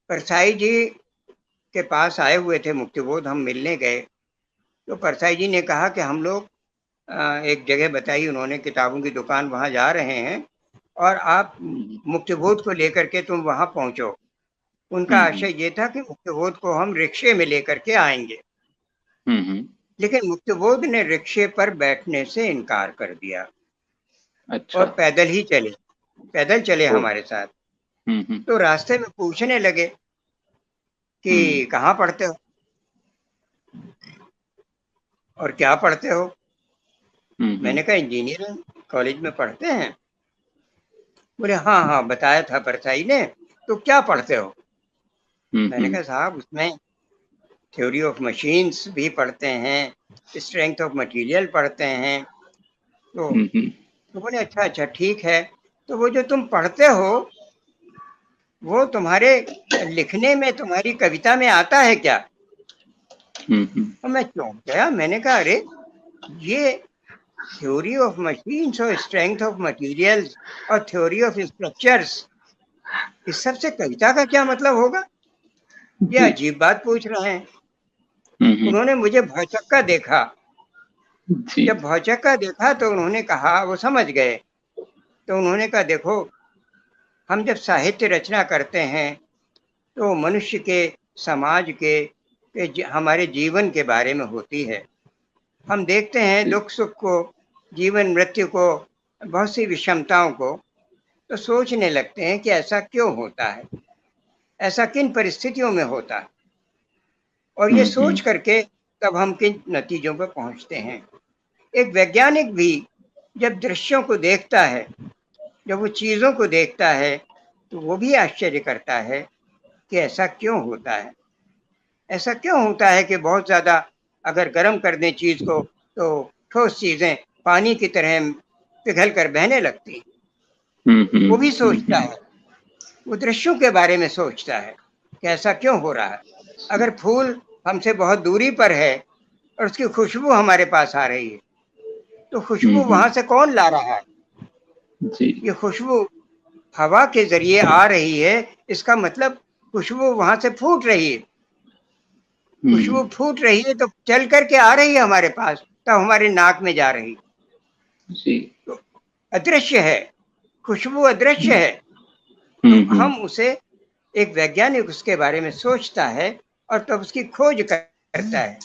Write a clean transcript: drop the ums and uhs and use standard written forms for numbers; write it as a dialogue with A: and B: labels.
A: परसाई जी के पास आए हुए थे मुक्तिबोध, हम मिलने गए तो परसाई जी ने कहा कि हम लोग एक जगह बताई उन्होंने, किताबों की दुकान, वहां जा रहे हैं और आप मुक्तिबोध को लेकर के तुम वहां पहुंचो। उनका आशय ये था कि मुक्तिबोध को हम रिक्शे में लेकर के आएंगे, लेकिन मुक्तिबोध ने रिक्शे पर बैठने से इनकार कर दिया।
B: अच्छा।
A: और पैदल चले हमारे साथ। तो रास्ते में पूछने लगे कि कहाँ पढ़ते हो और क्या पढ़ते हो। मैंने कहा इंजीनियरिंग कॉलेज में पढ़ते हैं। बोले हाँ हाँ बताया था परसाई ने, तो क्या पढ़ते हो। मैंने कहा साहब उसमें थ्योरी ऑफ मशीन्स भी पढ़ते हैं, स्ट्रेंथ ऑफ मटेरियल पढ़ते हैं। तो बोले अच्छा अच्छा ठीक है, तो वो जो तुम पढ़ते हो वो तुम्हारे लिखने में, तुम्हारी कविता में आता है क्या। और मैं चौंक गया। मैंने कहा अरे ये थ्योरी ऑफ मशीन्स और स्ट्रेंथ ऑफ मटेरियल्स और थ्योरी ऑफ स्ट्रक्चर्स, इस सब से कविता का क्या मतलब होगा। ये अजीब बात पूछ रहे हैं। उन्होंने मुझे भौचक्का देखा। जब भौचक्का देखा तो उन्होंने कहा, वो समझ गए, तो उन्होंने कहा देखो हम जब साहित्य रचना करते हैं तो मनुष्य के, समाज के हमारे जीवन के बारे में होती है। हम देखते हैं दुख सुख को, जीवन मृत्यु को, बहुत सी विषमताओं को, तो सोचने लगते हैं कि ऐसा क्यों होता है, ऐसा किन परिस्थितियों में होता है, और ये सोच करके तब हम किन नतीजों पर पहुंचते हैं। एक वैज्ञानिक भी जब दृश्यों को देखता है, जब वो चीजों को देखता है, तो वो भी आश्चर्य करता है कि ऐसा क्यों होता है। ऐसा क्यों होता है कि बहुत ज्यादा अगर गर्म कर दें चीज को तो ठोस चीजें पानी की तरह पिघल कर बहने लगती। वो भी सोचता है, वो दृश्यों के बारे में सोचता है कि ऐसा क्यों हो रहा है। अगर फूल हमसे बहुत दूरी पर है और उसकी खुशबू हमारे पास आ रही है, तो खुशबू वहां से कौन ला रहा है। ये खुशबू हवा के जरिए आ रही है, इसका मतलब खुशबू वहां से फूट रही है। खुशबू फूट रही है तो चल करके आ रही है हमारे पास, तब हमारे नाक में जा रही। तो अदृश्य है, खुशबू अदृश्य है। तो हम उसे, एक वैज्ञानिक उसके बारे में सोचता है और तब उसकी खोज करता है।